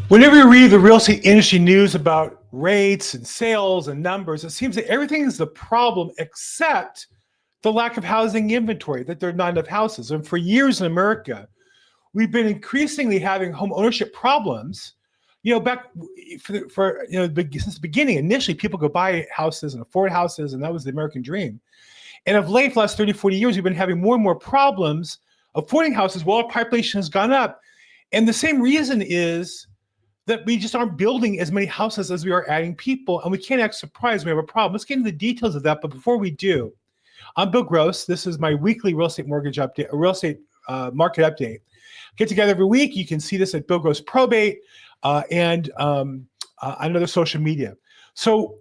Whenever you read the real estate industry news about rates and sales and numbers, it seems that everything is the problem except the lack of housing inventory, that there are not enough houses. And for years in America, we've been increasingly having home ownership problems. Back since the beginning, initially people could buy houses and afford houses, and that was the American dream. And of late, the last 30, 40 years, we've been having more and more problems affording houses while our population has gone up. And the same reason is that we just aren't building as many houses as we are adding people, and we can't act surprised we have a problem. Let's get into the details of that, but before we do, I'm Bill Gross. This is my weekly real estate mortgage update, real estate market update. Get together every week. You can see this at Bill Gross Probate and on other social media. So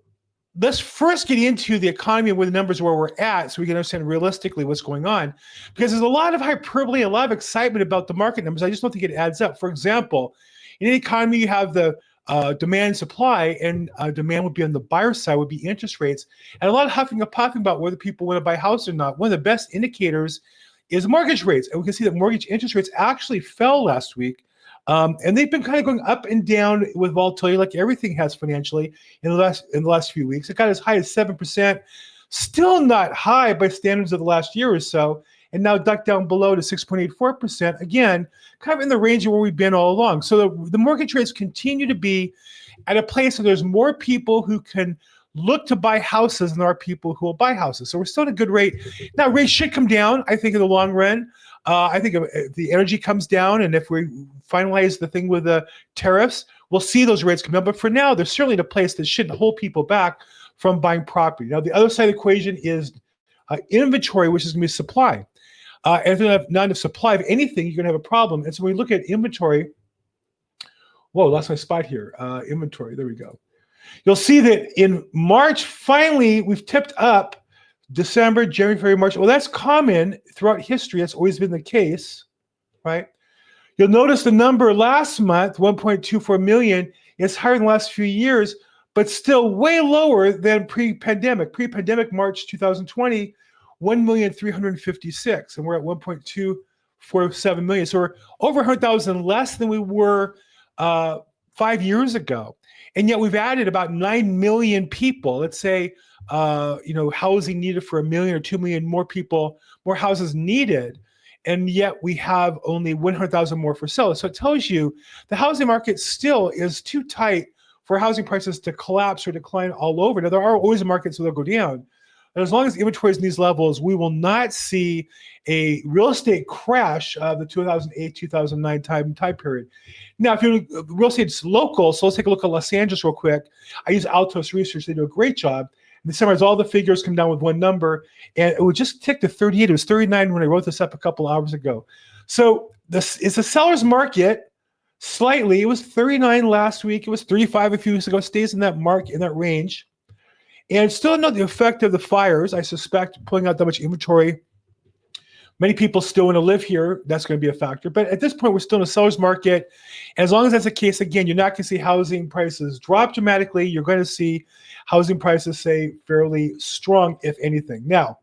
let's first get into the economy and where the numbers where we're at so we can understand realistically what's going on, because there's a lot of hyperbole, a lot of excitement about the market numbers. I just don't think it adds up. For example, in an economy, you have the demand and supply, and demand would be on the buyer side, would be interest rates, and a lot of huffing and puffing about whether people want to buy a house or not. One of the best indicators is mortgage rates, and we can see that mortgage interest rates actually fell last week, and they've been kind of going up and down with volatility, like everything has financially in the last few weeks. It got as high as 7%, still not high by standards of the last year or so, and now ducked down below to 6.84%, again, kind of in the range of where we've been all along. So the mortgage rates continue to be at a place where there's more people who can look to buy houses than there are people who will buy houses. So we're still at a good rate. Now, rates should come down, I think, in the long run. I think if the energy comes down, and if we finalize the thing with the tariffs, we'll see those rates come down. But for now, they're certainly in a place that shouldn't hold people back from buying property. Now, the other side of the equation is inventory, which is going to be supply. And if you have not enough supply of anything, you're going to have a problem. And so when we look at inventory, whoa, lost my spot here. Inventory, there we go. You'll see that in March, finally, we've tipped up. December, January, February, March. Well, that's common throughout history. That's always been the case, right? You'll notice the number last month, 1.24 million, is higher than the last few years, but still way lower than pre-pandemic. Pre-pandemic, March 2020, 1,356,000, and we're at 1.247 million. So we're over 100,000 less than we were 5 years ago. And yet we've added about 9 million people. Let's say, housing needed for 1 million or 2 million more people, more houses needed. And yet we have only 100,000 more for sale. So it tells you the housing market still is too tight for housing prices to collapse or decline all over. Now, there are always markets where they'll go down. And as long as inventory is in these levels, we will not see a real estate crash of the 2008-2009 time period. Now, if you're real estate's local, so let's take a look at Los Angeles real quick. I use Altos Research. They do a great job. And they summarize all the figures, come down with one number, and it would just tick to 38. It was 39 when I wrote this up a couple hours ago. So this is a seller's market slightly. It was 39 last week. It was 35 a few weeks ago. It stays in that range. And still not the effect of the fires, I suspect, pulling out that much inventory. Many people still want to live here. That's going to be a factor. But at this point, we're still in a seller's market. And as long as that's the case, again, you're not going to see housing prices drop dramatically. You're going to see housing prices stay fairly strong, if anything. Now,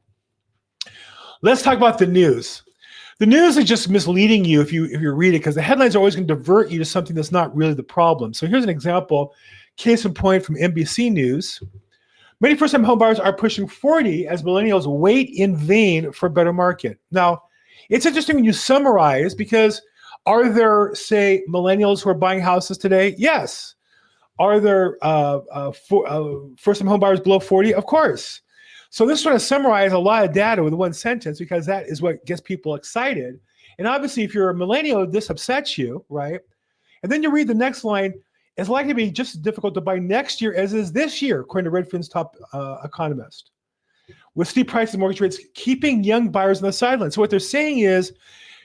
let's talk about the news. The news is just misleading you if you read it, because the headlines are always going to divert you to something that's not really the problem. So here's an example, case in point from NBC News. Many first-time homebuyers are pushing 40 as millennials wait in vain for a better market. Now, it's interesting when you summarize, because are there, say, millennials who are buying houses today? Yes. Are there first-time homebuyers below 40? Of course. So this sort of summarizes a lot of data with one sentence, because that is what gets people excited. And obviously, if you're a millennial, this upsets you, right? And then you read the next line. It's likely to be just as difficult to buy next year as is this year, according to Redfin's top economist. With steep prices and mortgage rates keeping young buyers on the sidelines. So what they're saying is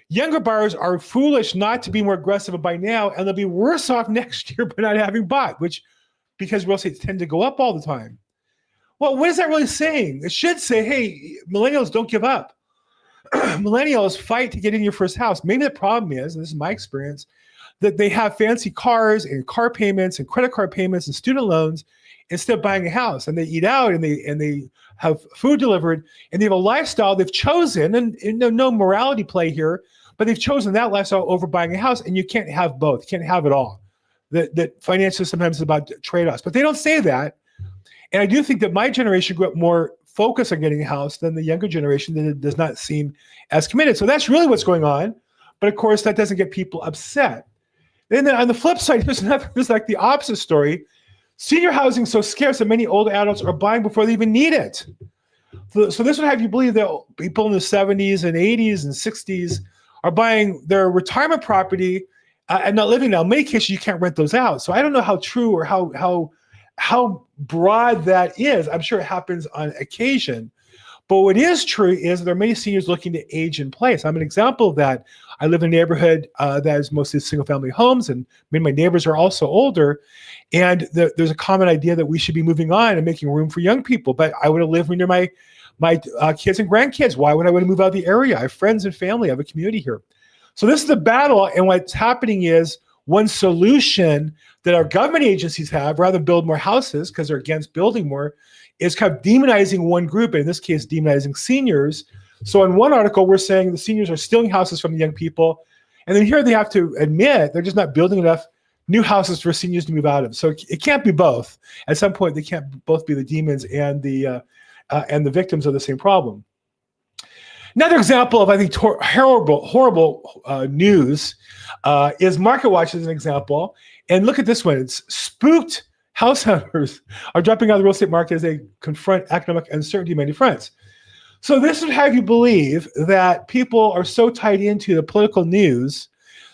younger buyers are foolish not to be more aggressive and buy now, and they'll be worse off next year by not having bought, because real estate tend to go up all the time. Well, what is that really saying? It should say, hey, millennials, don't give up. Millennials fight to get in your first house. Maybe the problem is, and this is my experience, that they have fancy cars and car payments and credit card payments and student loans instead of buying a house. And they eat out and they have food delivered, and they have a lifestyle they've chosen, and no morality play here, but they've chosen that lifestyle over buying a house, and you can't have both. You can't have it all. that finance is sometimes about trade-offs, but they don't say that. And I do think that my generation grew up more focused on getting a house than the younger generation that does not seem as committed. So that's really what's going on. But of course, that doesn't get people upset. Then on the flip side, there's like the opposite story. Senior housing is so scarce that many old adults are buying before they even need it. So this would have you believe that people in the 70s and 80s and 60s are buying their retirement property and not living now. In many cases, you can't rent those out. So I don't know how true or how broad that is. I'm sure it happens on occasion. But what is true is there are many seniors looking to age in place. I'm an example of that. I live in a neighborhood that is mostly single-family homes, and many of my neighbors are also older. And there's a common idea that we should be moving on and making room for young people. But I want to live near my kids and grandkids. Why would I want to move out of the area? I have friends and family. I have a community here. So this is the battle. And what's happening is one solution that our government agencies have, rather than build more houses because they're against building more, is kind of demonizing one group, and in this case, demonizing seniors. So in one article, we're saying the seniors are stealing houses from the young people. And then here they have to admit they're just not building enough new houses for seniors to move out of. So it can't be both. At some point, they can't both be the demons and the victims of the same problem. Another example of, I think, horrible news is MarketWatch as an example. And look at this one. It's spooked house hunters are dropping out of the real estate market as they confront economic uncertainty in many fronts. So this would have you believe that people are so tied into the political news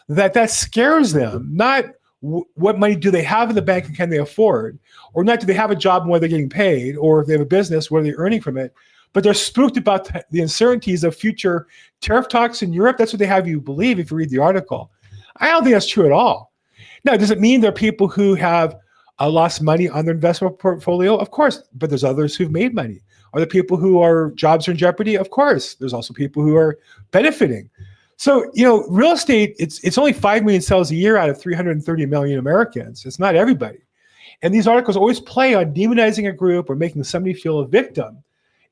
that scares them. Not what money do they have in the bank and can they afford, or not do they have a job and where they're getting paid, or if they have a business, what are they earning from it, but they're spooked about the uncertainties of future tariff talks in Europe. That's what they have you believe if you read the article. I don't think that's true at all. Now, does it mean there are people who have lost money on their investment portfolio? Of course, but there's others who've made money. Are there people who are jobs are in jeopardy? Of course. There's also people who are benefiting. So, real estate, it's only 5 million sales a year out of 330 million Americans. It's not everybody. And these articles always play on demonizing a group or making somebody feel a victim.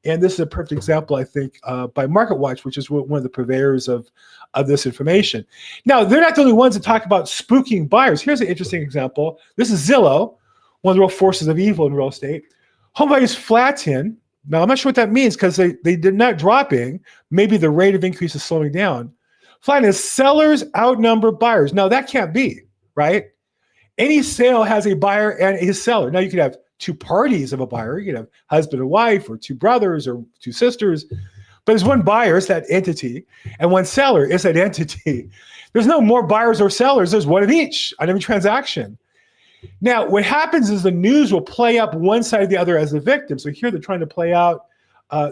And this is a perfect example, I think, by MarketWatch, which is one of the purveyors of this information. Now, they're not the only ones that talk about spooking buyers. Here's an interesting example. This is Zillow, one of the real forces of evil in real estate. Home values flatten. Now, I'm not sure what that means because they did not dropping. Maybe the rate of increase is slowing down. Flatten is sellers outnumber buyers. Now, that can't be, right? Any sale has a buyer and a seller. Now, you could have two parties of a buyer. You could have husband and wife, or two brothers, or two sisters. But there's one buyer, it's that entity, and one seller is that entity. There's no more buyers or sellers. There's one of each on every transaction. Now, what happens is the news will play up one side or the other as the victim. So here they're trying to play out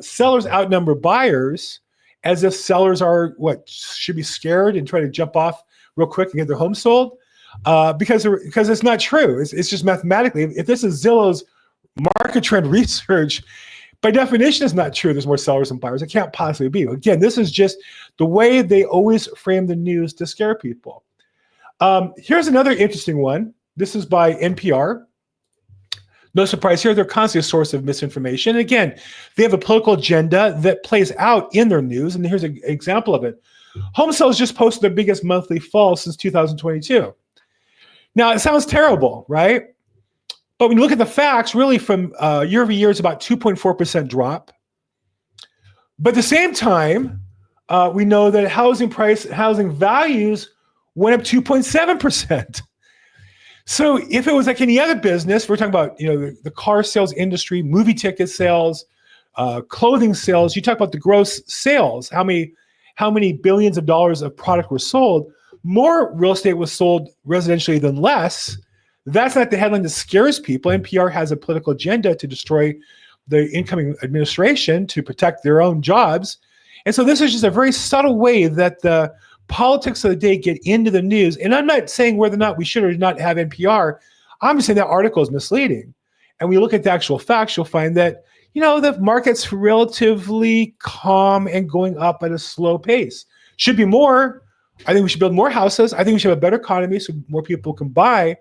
sellers outnumber buyers as if sellers are should be scared and try to jump off real quick and get their home sold. Because it's not true. It's just mathematically, if this is Zillow's market trend research, by definition, it's not true. There's more sellers than buyers. It can't possibly be. Again, this is just the way they always frame the news to scare people. Here's another interesting one. This is by NPR. No surprise here, they're constantly a source of misinformation. Again, they have a political agenda that plays out in their news, and here's an example of it. Home sales just posted their biggest monthly fall since 2022. Now, it sounds terrible, right? But when you look at the facts, really from year over year, it's about 2.4% drop. But at the same time, we know that housing values went up 2.7%. So if it was like any other business, we're talking about the car sales industry, movie ticket sales, clothing sales. You talk about the gross sales, how many billions of dollars of product were sold. More real estate was sold residentially than less. That's not the headline that scares people. NPR has a political agenda to destroy the incoming administration to protect their own jobs. And so this is just a very subtle way that the politics of the day get into the news. And I'm not saying whether or not we should or not have NPR. I'm just saying that article is misleading. And we look at the actual facts, you'll find that, the market's relatively calm and going up at a slow pace. Should be more. I think we should build more houses. I think we should have a better economy so more people can buy.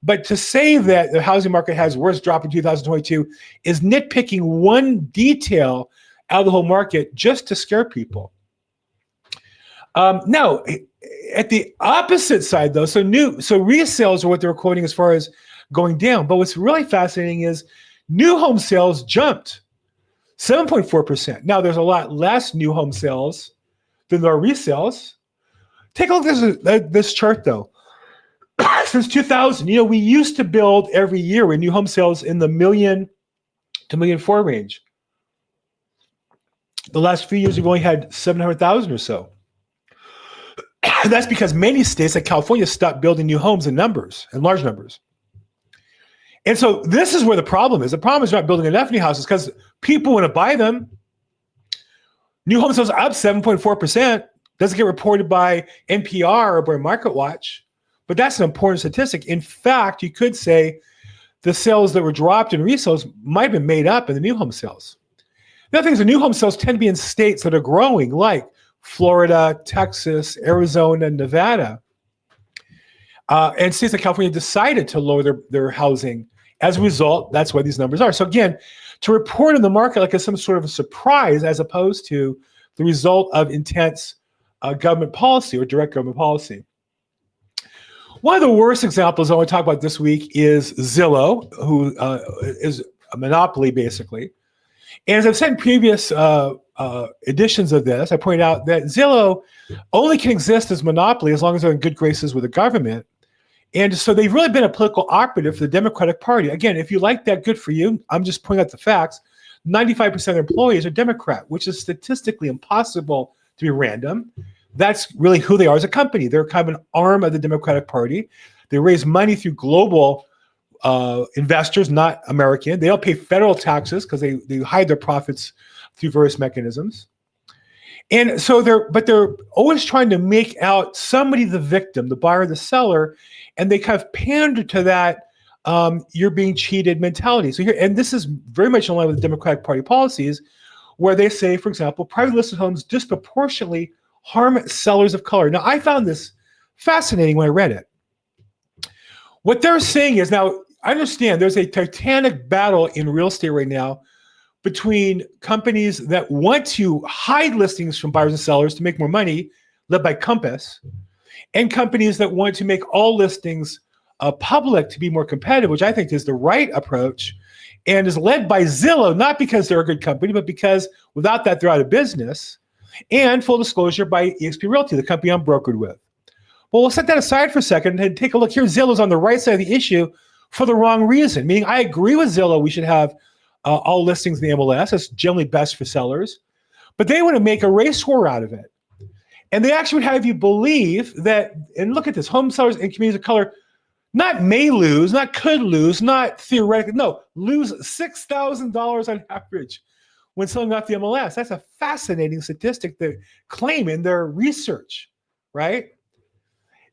But to say that the housing market has worst drop in 2022 is nitpicking one detail out of the whole market just to scare people. Now, at the opposite side, though, so resales are what they're quoting as far as going down. But what's really fascinating is new home sales jumped 7.4%. Now, there's a lot less new home sales than there are resales. Take a look at this chart, though. Since 2000, we used to build every year with new home sales in the million to 1.4 million range. The last few years, we've only had 700,000 or so. That's because many states like California stopped building new homes in large numbers. And so this is where the problem is. The problem is not building enough new houses because people want to buy them. New home sales are up 7.4%. Doesn't get reported by NPR or by MarketWatch, but that's an important statistic. In fact, you could say the sales that were dropped in resales might have been made up in the new home sales. The other thing is the new home sales tend to be in states that are growing, like Florida, Texas, Arizona, Nevada. And states like California decided to lower their housing. As a result, that's why these numbers are. So again, to report on the market like it's some sort of a surprise as opposed to the result of intense government policy or direct government policy. One of the worst examples I want to talk about this week is Zillow, who is a monopoly, basically. And as I've said in previous editions of this, I pointed out that Zillow only can exist as monopoly as long as they're in good graces with the government. And so they've really been a political operative for the Democratic Party. Again, if you like that, good for you. I'm just pointing out the facts. 95% of employees are Democrat, which is statistically impossible to be random. That's really who they are as a company. They're kind of an arm of the Democratic Party. They raise money through global investors, not American. They don't pay federal taxes because they hide their profits through various mechanisms. And so they're always trying to make out somebody the victim, the buyer, the seller, and they kind of pander to that you're being cheated mentality. So here, and this is very much in line with the Democratic Party policies, where they say, for example, private listed homes disproportionately harm sellers of color. Now, I found this fascinating when I read it. What they're saying is, now, I understand there's a titanic battle in real estate right now between companies that want to hide listings from buyers and sellers to make more money, led by Compass, and companies that want to make all listings public to be more competitive, which I think is the right approach, and is led by Zillow, not because they're a good company, but because without that, they're out of business. And full disclosure, by eXp Realty, the company I'm brokered with. Well, we'll set that aside for a second and take a look. Here, Zillow's on the right side of the issue for the wrong reason, meaning I agree with Zillow. We should have all listings in the MLS. That's generally best for sellers. But they want to make a race war out of it. And they actually would have you believe that, and look at this, home sellers in communities of color not may lose, not could lose, not theoretically, no, lose $6,000 on average when selling off the MLS. That's a fascinating statistic they claim in their research, right?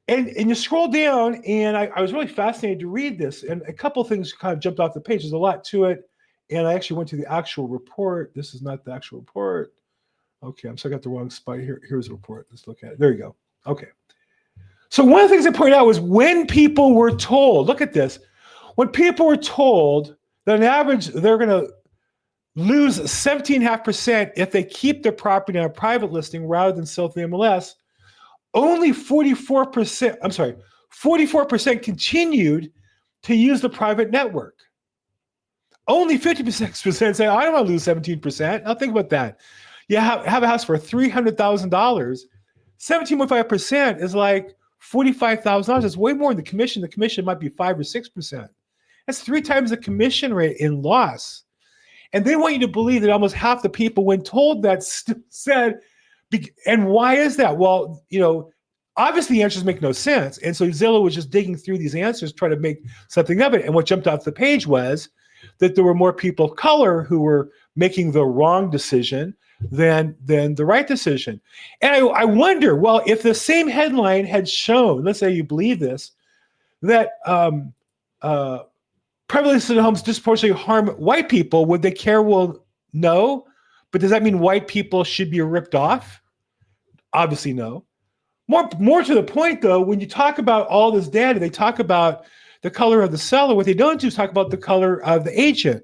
And you scroll down, and I was really fascinated to read this, and a couple of things kind of jumped off the page. There's a lot to it, and I actually went to the actual report. This is not the actual report. Okay, I'm sorry, I got the wrong spot here. Here's the report. Let's look at it. There you go. Okay. So one of the things I pointed out was when people were told, look at this, when people were told that on average they're going to lose 17.5% if they keep their property on a private listing rather than sell to the MLS, only 44% continued to use the private network. Only 56% say, I don't want to lose 17%. Now think about that. You have a house for $300,000. 17.5% is like $45,000. It's way more than the commission. The commission might be 5 or 6%. That's 3 times the commission rate in loss. And they want you to believe that almost half the people, when told that, said, and why is that? Well, obviously the answers make no sense. And so Zillow was just digging through these answers, trying to make something of it. And what jumped off the page was that there were more people of color who were making the wrong decision than the right decision. And I wonder, well, if the same headline had shown, let's say you believe this, that privately listed homes disproportionately harm white people, would they care? Well, no. But does that mean white people should be ripped off? Obviously, no. More to the point, though, when you talk about all this data, they talk about the color of the seller. What they don't do is talk about the color of the agent.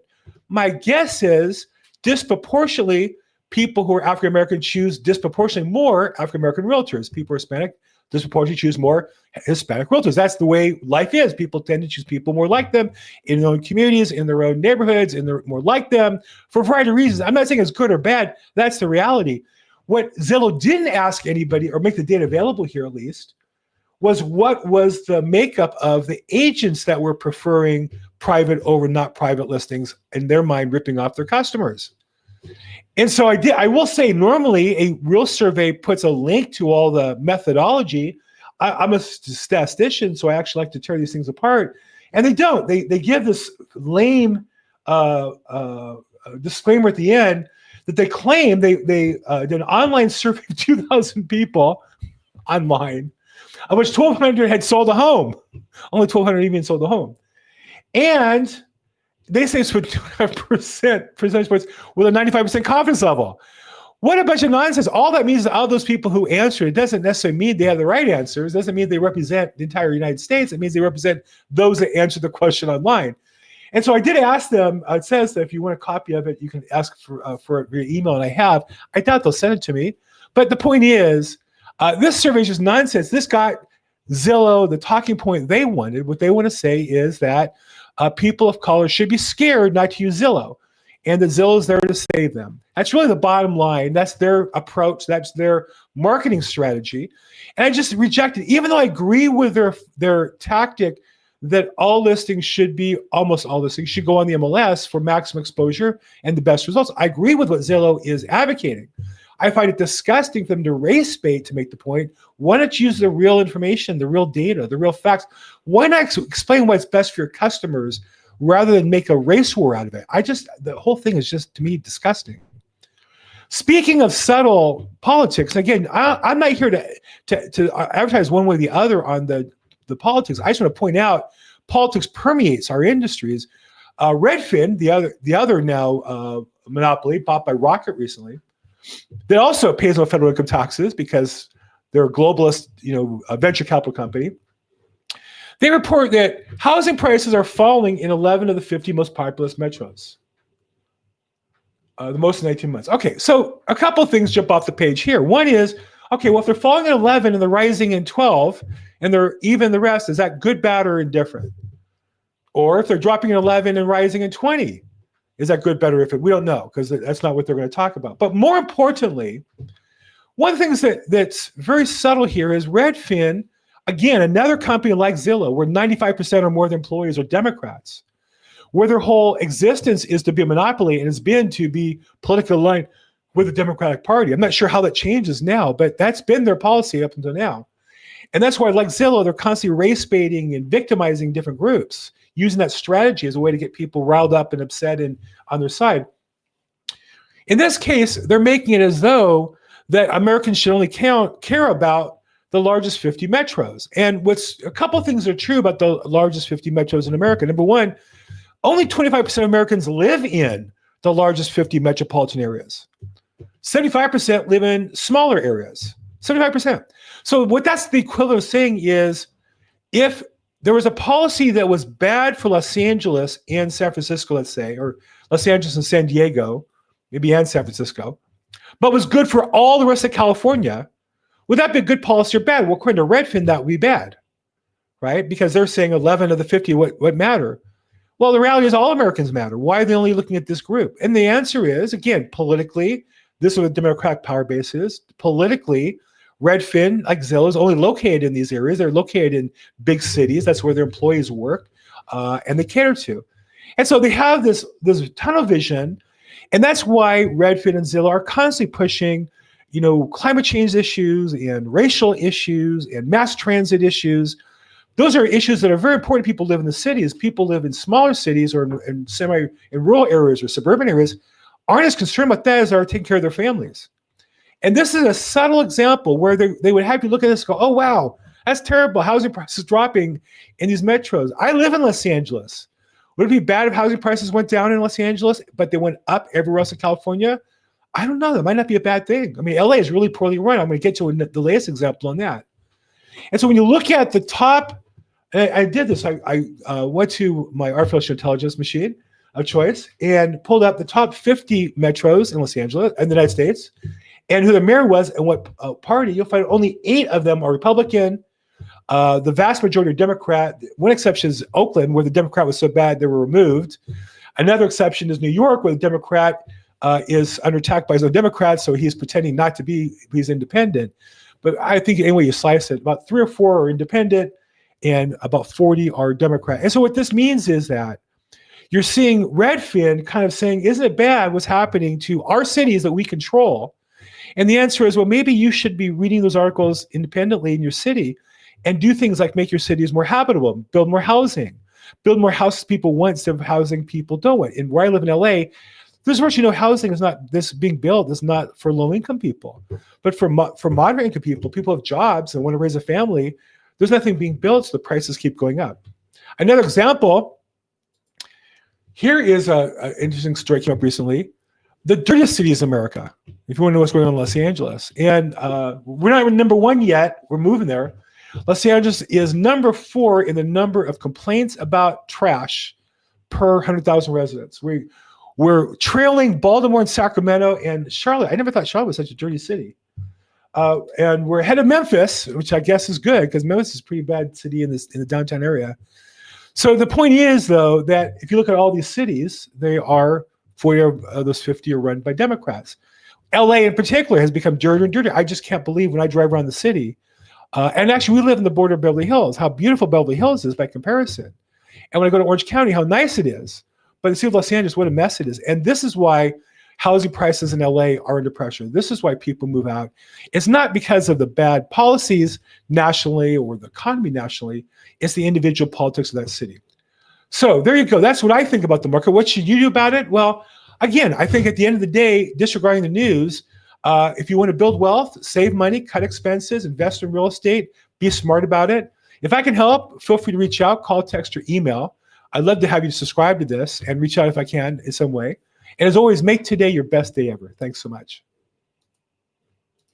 My guess is disproportionately, people who are African-American choose disproportionately more African-American realtors. People who are Hispanic disproportionately choose more Hispanic realtors. That's the way life is. People tend to choose people more like them in their own communities, in their own neighborhoods, and they're more like them for a variety of reasons. I'm not saying it's good or bad. That's the reality. What Zillow didn't ask anybody, or make the data available here at least, was what was the makeup of the agents that were preferring private over not private listings, in their mind ripping off their customers. And so I will say, normally a real survey puts a link to all the methodology. I'm a statistician, so I actually like to tear these things apart. And they don't. They give this lame disclaimer at the end that they claim they did an online survey of 2,000 people online, of which 1,200 had sold a home. Only 1,200 even sold a home. And they say it's for 2.5% percentage points with a 95% confidence level. What a bunch of nonsense. All that means is all those people who answered, it doesn't necessarily mean they have the right answers. It doesn't mean they represent the entire United States. It means they represent those that answered the question online. And so I did ask them, it says that if you want a copy of it, you can ask for it via email, and I have. I doubt they'll send it to me. But the point is, this survey is just nonsense. This got Zillow, the talking point they wanted. What they want to say is that people of color should be scared not to use Zillow, and that Zillow is there to save them. That's really the bottom line. That's their approach. That's their marketing strategy. And I just reject it, even though I agree with their tactic that almost all listings should go on the MLS for maximum exposure and the best results. I agree with what Zillow is advocating. I find it disgusting for them to race bait to make the point. Why not use the real information, the real data, the real facts? Why not explain what's best for your customers rather than make a race war out of it? The whole thing is just, to me, disgusting. Speaking of subtle politics, again, I'm not here to advertise one way or the other on the politics. I just want to point out politics permeates our industries. Redfin, the other now monopoly bought by Rocket recently, that also pays no federal income taxes because they're a globalist, venture capital company. They report that housing prices are falling in 11 of the 50 most populous metros. The most in 18 months. Okay, so a couple of things jump off the page here. One is, okay, well, if they're falling in 11 and they're rising in 12, and they're even the rest, is that good, bad, or indifferent? Or if they're dropping in 11 and rising in 20, is that good, better, if we don't know, because that's not what they're going to talk about. But more importantly, one of the things that's very subtle here is Redfin, again, another company like Zillow, where 95% or more of the employees are Democrats, where their whole existence is to be a monopoly and has been to be politically aligned with the Democratic Party. I'm not sure how that changes now, but that's been their policy up until now. And that's why, like Zillow, they're constantly race baiting and victimizing different groups, using that strategy as a way to get people riled up and upset and on their side. In this case, they're making it as though that Americans should only care about the largest 50 metros. And a couple of things are true about the largest 50 metros in America. Number one, only 25% of Americans live in the largest 50 metropolitan areas. 75% live in smaller areas. 75%. So what that's the equivalent of saying is, if there was a policy that was bad for Los Angeles and San Francisco, let's say, or Los Angeles and San Diego, maybe and San Francisco, but was good for all the rest of California, would that be a good policy or bad? Well, according to Redfin, that would be bad, right? Because they're saying 11 of the 50 what matter. Well, the reality is all Americans matter. Why are they only looking at this group? And the answer is, again, politically, this is what the Democratic power base is. Politically, Redfin, like Zillow, is only located in these areas. They're located in big cities. That's where their employees work, and they cater to. And so they have this tunnel vision, and that's why Redfin and Zillow are constantly pushing, climate change issues and racial issues and mass transit issues. Those are issues that are very important to people who live in the cities. People live in smaller cities or in rural areas or suburban areas aren't as concerned about that as they are taking care of their families. And this is a subtle example where they would have you look at this and go, oh, wow, that's terrible. Housing prices dropping in these metros. I live in Los Angeles. Would it be bad if housing prices went down in Los Angeles, but they went up everywhere else in California? I don't know. That might not be a bad thing. I mean, LA is really poorly run. I'm going to get to the latest example on that. And so when you look at the top, I did this. I went to my artificial intelligence machine of choice and pulled up the top 50 metros in Los Angeles, in the United States. and who the mayor was and what party, you'll find only 8 of them are Republican. The vast majority are Democrat. One exception is Oakland, where the Democrat was so bad they were removed. Another exception is New York, where the Democrat is under attack by his own Democrats, so he's pretending not to be, he's independent. But I think any way you slice it, about 3 or 4 are independent and about 40 are Democrat. And so what this means is that you're seeing Redfin kind of saying, isn't it bad what's happening to our cities that we control? And the answer is, well, maybe you should be reading those articles independently in your city and do things like make your cities more habitable, build more housing, build more houses people want instead of housing people don't want. And where I live in LA, there's virtually no housing is not this being built is not for low income people, but for moderate income people, people have jobs and want to raise a family. There's nothing being built, so the prices keep going up. Another example, here is an interesting story that came up recently. The dirtiest cities in America, if you want to know what's going on in Los Angeles. And we're not number 1 yet, we're moving there. Los Angeles is number 4 in the number of complaints about trash per 100,000 residents. We're trailing Baltimore and Sacramento and Charlotte. I never thought Charlotte was such a dirty city. And we're ahead of Memphis, which I guess is good because Memphis is a pretty bad city in the downtown area. So the point is, though, that if you look at all these cities, they are 40 of those 50 are run by Democrats. LA in particular has become dirtier and dirtier. I just can't believe when I drive around the city. And actually, we live in the border of Beverly Hills, how beautiful Beverly Hills is by comparison. And when I go to Orange County, how nice it is. But the city of Los Angeles, what a mess it is. And this is why housing prices in LA are under pressure. This is why people move out. It's not because of the bad policies nationally or the economy nationally. It's the individual politics of that city. So there you go. That's what I think about the market. What should you do about it? Well, again, I think at the end of the day, disregarding the news, if you want to build wealth, save money, cut expenses, invest in real estate, be smart about it. If I can help, feel free to reach out, call, text, or email. I'd love to have you subscribe to this and reach out if I can in some way. And as always, make today your best day ever. Thanks so much.